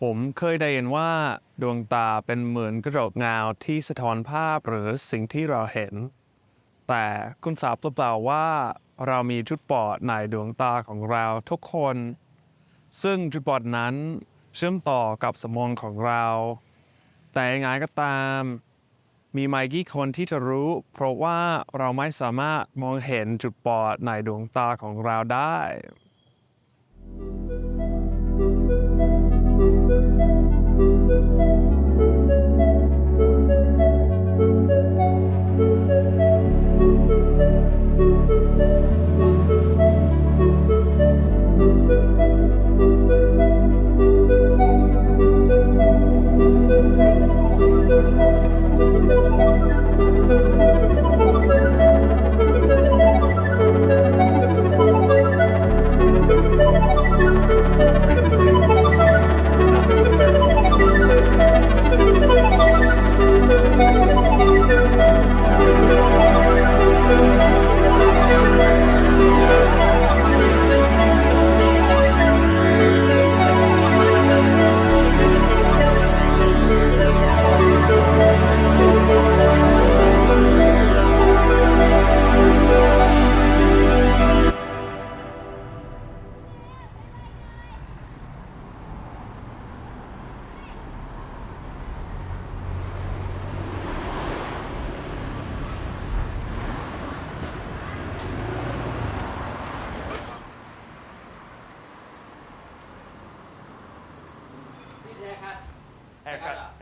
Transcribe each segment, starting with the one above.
ผมเคยได้ยินว่าดวงตาเป็นเหมือนกระจกเงาที่สะท้อนภาพหรือสิ่งที่เราเห็นแต่คุณทราบหรือเปล่าว่าเรามีจุดบอดในดวงตาของเราทุกคนซึ่งจุดบอดนั้นเชื่อมต่อกับสมองของเราแต่ยังไงก็ตามมีไม่กี่คนที่จะรู้เพราะว่าเราไม่สามารถมองเห็นจุดบอดในดวงตาของเราได้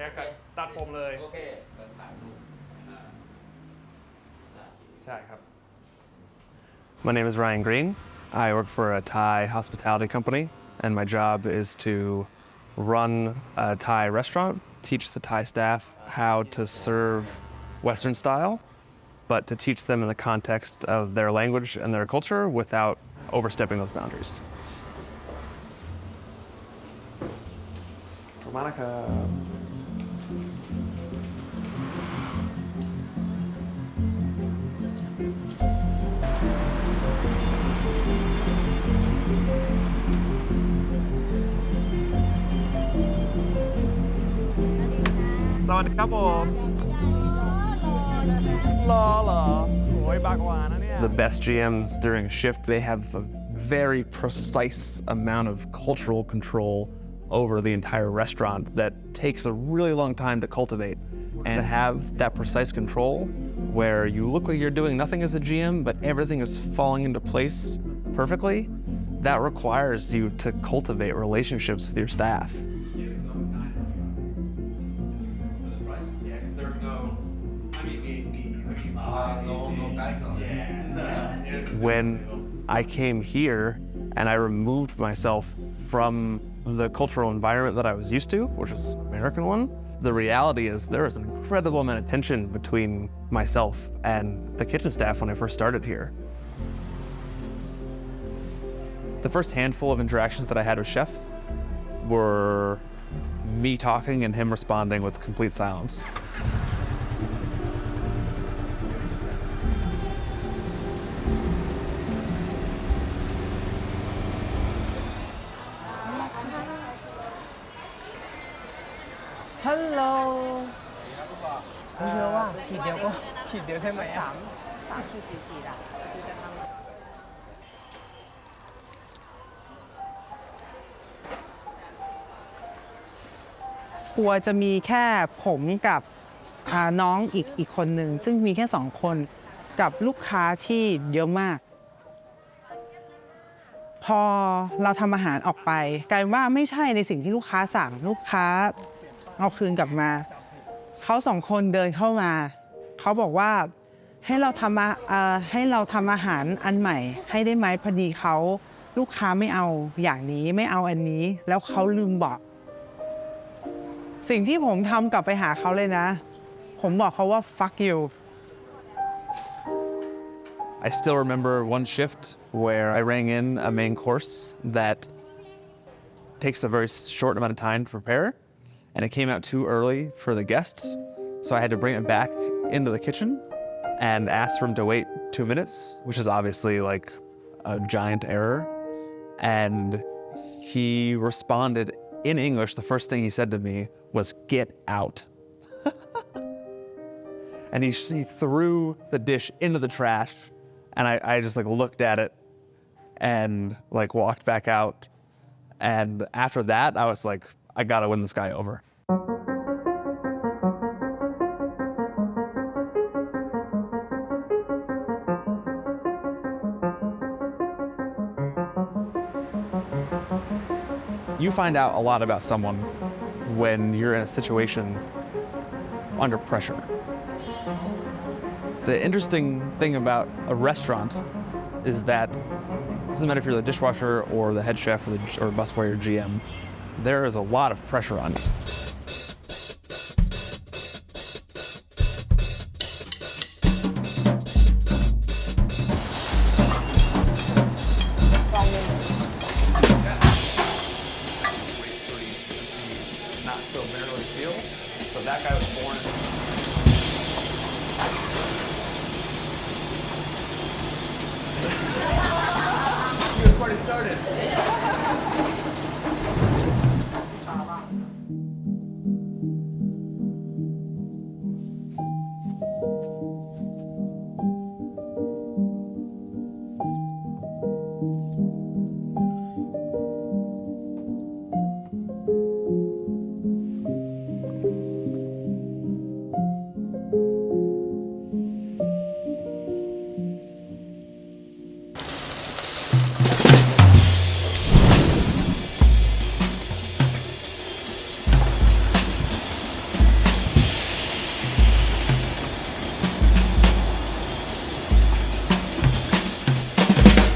haircut ตัดผมเลยโอเคใช่ครับ My name is Ryan Greene. I work for a Thai hospitality company and my job is to run a Thai restaurant, teach the Thai staff how to serve Western style, but to teach them in the context of their language and their culture without overstepping those boundaries. Monica. สวัสดีครับผมรอเหรอโอ้ยบากหวานนะเนี่ย The best GMs during a shift, they have a very precise amount of cultural control over the entire restaurant that takes a really long time to cultivate. And have that precise control where you look like you're doing nothing as a GM, but everything is falling into place perfectly, that requires you to cultivate relationships with your staff. When I came here and I removed myself from the cultural environment that I was used to, which is American one, the reality is there is an incredible amount of tension between myself and the kitchen staff when I first started here. The first handful of interactions that I had with Chef were me talking and him responding with complete silence. Hello เยอะว่ะขีดเดียวก็ขีดเดียวใช่ไหมสามขีดสี่ขีดอ่ะครัวจะมีแค่ผมกับน้องอีกคนหนึ่งซึ่งมีแค่2คนกับลูกค้าที่เยอะมากพอเราทำอาหารออกไปกลายว่าไม่ใช่ในสิ่งที่ลูกค้าสั่งลูกค้าเอาคืนกลับมาเขา2คนเดินเข้ามาเขาบอกว่าให้เราทำอาหารอันใหม่ให้ได้ไหมพอดีเขาลูกค้าไม่เอาอย่างนี้ไม่เอาอันนี้แล้วเขาลืมบอกสิ่งที่ผมทำกลับไปหาเขาเลยนะผมบอกเขาว่า fuck you. I still remember one shift where I rang in a main course that takes a very short amount of time to prepare, and it came out too early for the guests, so I had to bring it back into the kitchen and ask for him to wait 2 minutes, which is obviously like a giant error, and he responded in English, the first thing he said to me was, "Get out." And he threw the dish into the trash, and I just like looked at it and like walked back out. And after that, I was like, I gotta win this guy over. You find out a lot about someone when you're in a situation under pressure. The interesting thing about a restaurant is that it doesn't matter if you're the dishwasher or the head chef or busboy or GM, there is a lot of pressure on you. Not so barely feel. So that guy was born. The party started.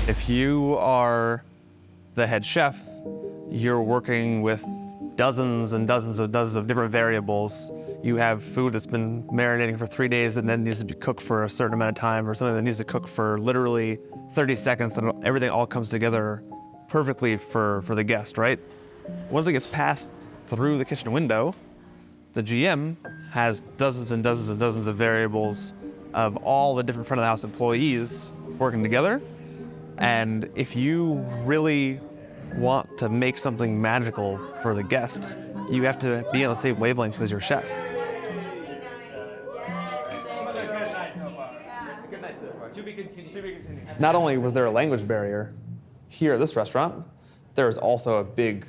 If you are the head chef, you're working with dozens and dozens of different variables. You have food that's been marinating for 3 days and then needs to be cooked for a certain amount of time, or something that needs to cook for literally 30 seconds, and everything all comes together perfectly for the guest, right? Once it gets passed through the kitchen window, the GM has dozens and dozens and dozens of variables of all the different front of the house employees working together. And if you really want to make something magical for the guests, you have to be on the same wavelength as your chef. Not only was there a language barrier here at this restaurant, there was also a big,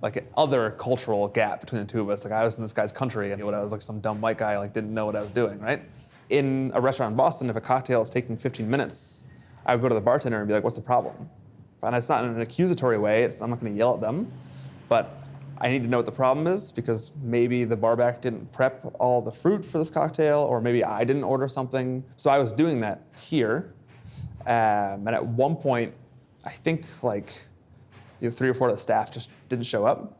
like, other cultural gap between the two of us. Like, I was in this guy's country, and I was like some dumb white guy, like, didn't know what I was doing, right? In a restaurant in Boston, if a cocktail is taking 15 minutes, I would go to the bartender and be like, "What's the problem?" And it's not in an accusatory way. I'm not going to yell at them, but I need to know what the problem is, because maybe the barback didn't prep all the fruit for this cocktail, or maybe I didn't order something. So I was doing that here, and at one point, I think like 3 or 4 of the staff just didn't show up,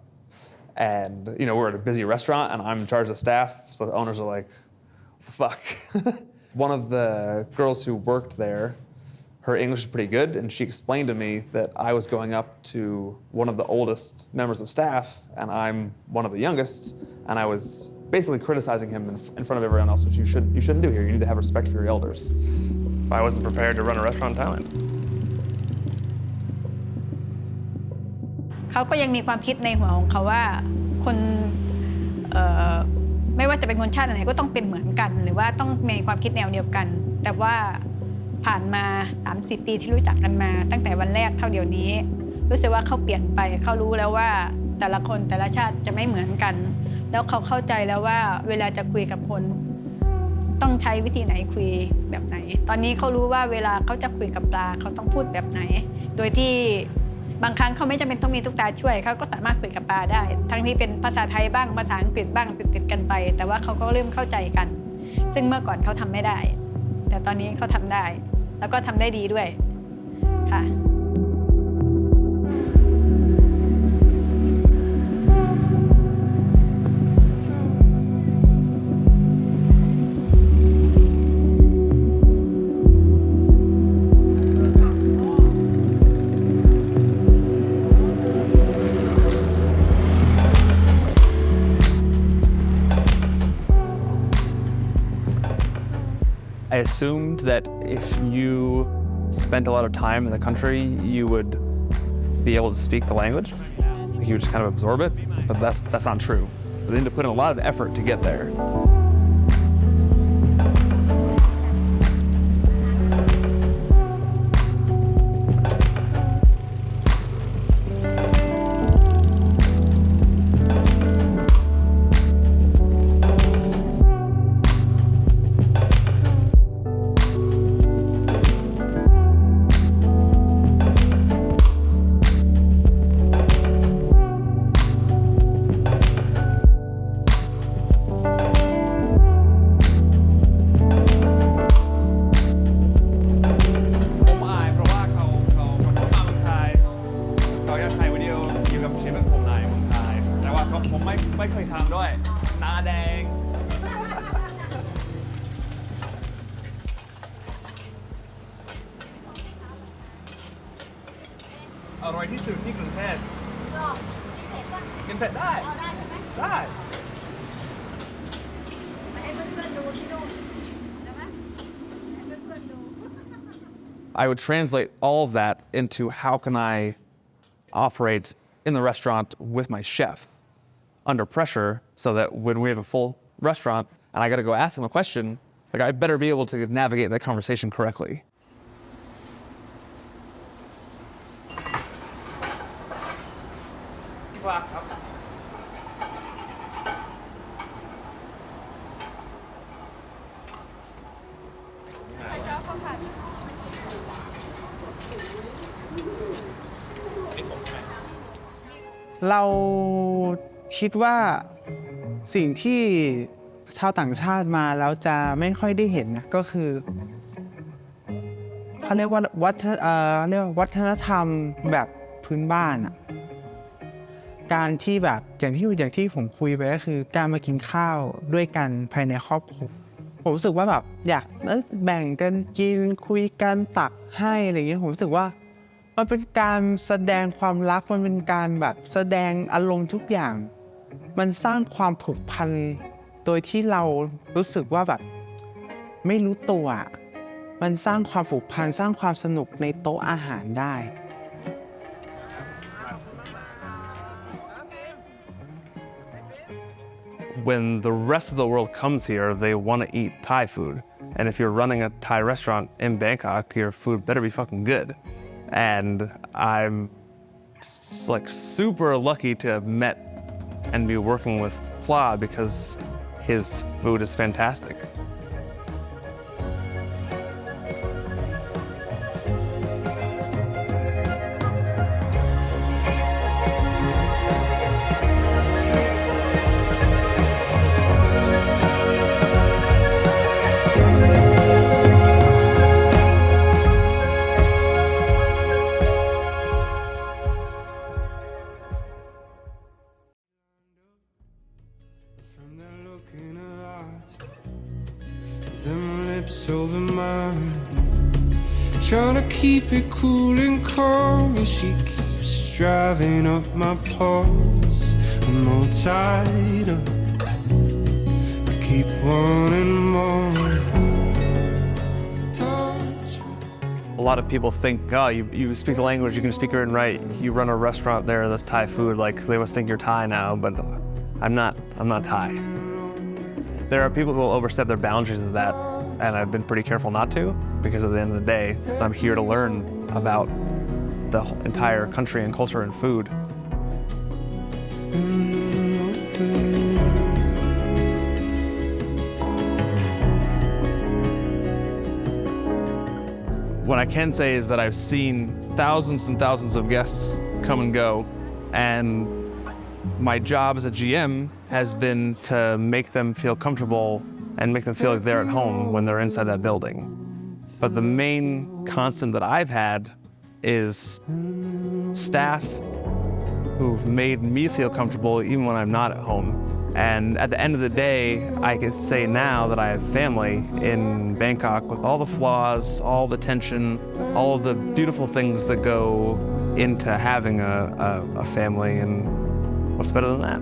and we're at a busy restaurant, and I'm in charge of staff, so the owners are like, "What the fuck?" One of the girls who worked there, her English is pretty good, and she explained to me that I was going up to one of the oldest members of staff, and I'm one of the youngest, and I was basically criticizing him in front of everyone else, which you shouldn't do here. You need to have respect for your elders. I wasn't prepared to run a restaurant in Thailand. เขาก็ยังมีความคิดในหัวของเขาว่าคนไม่ว่าจะเป็นคนชาติไหนก็ต้องเป็นเหมือนกันหรือว่าต้องมีความคิดแนวเดียวกันแต่ว่าผ่านมา30 ปีที่รู้จักกันมาตั้งแต่วันแรกเท่าเดี๋ยวนี้รู้สึกว่าเขาเปลี่ยนไปเขารู้แล้วว่าแต่ละคนแต่ละชาติจะไม่เหมือนกันแล้วเขาเข้าใจแล้วว่าเวลาจะคุยกับคนต้องใช้วิธีไหนคุยแบบไหนตอนนี้เขารู้ว่าเวลาเขาจะคุยกับปลาเขาต้องพูดแบบไหนโดยที่บางครั้งเขาไม่จำเป็นต้องมีตุ๊กตาช่วยเขาก็สามารถคุยกับปลาได้ทั้งที่เป็นภาษาไทยบ้างภาษาอังกฤษบ้างติดๆกันไปแต่ว่าเขาก็เริ่มเข้าใจกันซึ่งเมื่อก่อนเขาทำไม่ได้แต่ตอนนี้เขาทำได้แล้วก็ทำได้ดีด้วยค่ะ I assumed that if you spent a lot of time in the country, you would be able to speak the language. you would just kind of absorb it, but that's not true. They need to put in a lot of effort to get there.อร่อยที่สุดที่กรุงเทพกินเผ็ดได้ได้ I would translate all of that into how can I operate in the restaurant with my chef under pressure so that when we have a full restaurant and I got to go ask him a question, like I better be able to navigate that conversation correctly. Wow. เราคิดว่าสิ่งที่ชาวต่างชาติมาแล้วจะไม่ค่อยได้เห็นนะก็คือเขาเรียกว่าวัฒนธรรมแบบพื้นบ้านอะการที่แบบอย่างที่ผมคุยไปก็คือการมากินข้าวด้วยกันภายในครอบครัวผมรู้สึกว่าแบบอยากแบ่งกันกินคุยกันตักให้อะไรอย่างเงี้ยผมรู้สึกว่ามันเป็นการแสดงความรักมันเป็นการแบบแสดงอารมณ์ทุกอย่างมันสร้างความผูกพันโดยที่เรารู้สึกว่าแบบไม่รู้ตัวมันสร้างความผูกพันสร้างความสนุกในโต๊ะอาหารได้ When the rest of the world comes here, they want to eat Thai food. And if you're running a Thai restaurant in Bangkok, your food better be fucking good. And I'm like super lucky to have met and be working with Pla because his food is fantastic. Them lips over mine, trying to keep it cool and calm as she keeps driving up my pulse. I'm all tied up, I keep wanting more. A lot of people think, oh, you speak the language, you can speak it and write, you run a restaurant there that's Thai food, like they must think you're Thai now, but I'm not Thai. There are people who will overstep their boundaries of that, and I've been pretty careful not to, because at the end of the day, I'm here to learn about the entire country and culture and food. What I can say is that I've seen thousands and thousands of guests come and go, and my job as a GM has been to make them feel comfortable and make them feel like they're at home when they're inside that building. But the main constant that I've had is staff who've made me feel comfortable even when I'm not at home. And at the end of the day, I can say now that I have family in Bangkok with all the flaws, all the tension, all of the beautiful things that go into having a family, and what's better than that?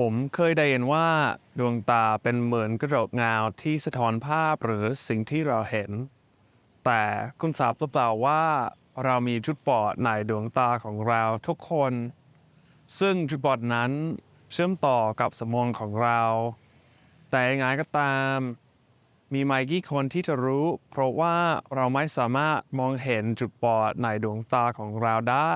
ผมเคยได้ยินว่าดวงตาเป็นเหมือนกระจกเงาที่สะท้อนภาพหรือสิ่งที่เราเห็น แต่คุณทราบหรือเปล่าว่าเรามีจุดบอดในดวงตาของเราทุกคน ซึ่งจุดบอดนั้นเชื่อมต่อกับสมองของเรา แต่ยังไงก็ตาม มีไม่กี่คนที่จะรู้ เพราะว่าเราไม่สามารถมองเห็นจุดบอดในดวงตาของเราได้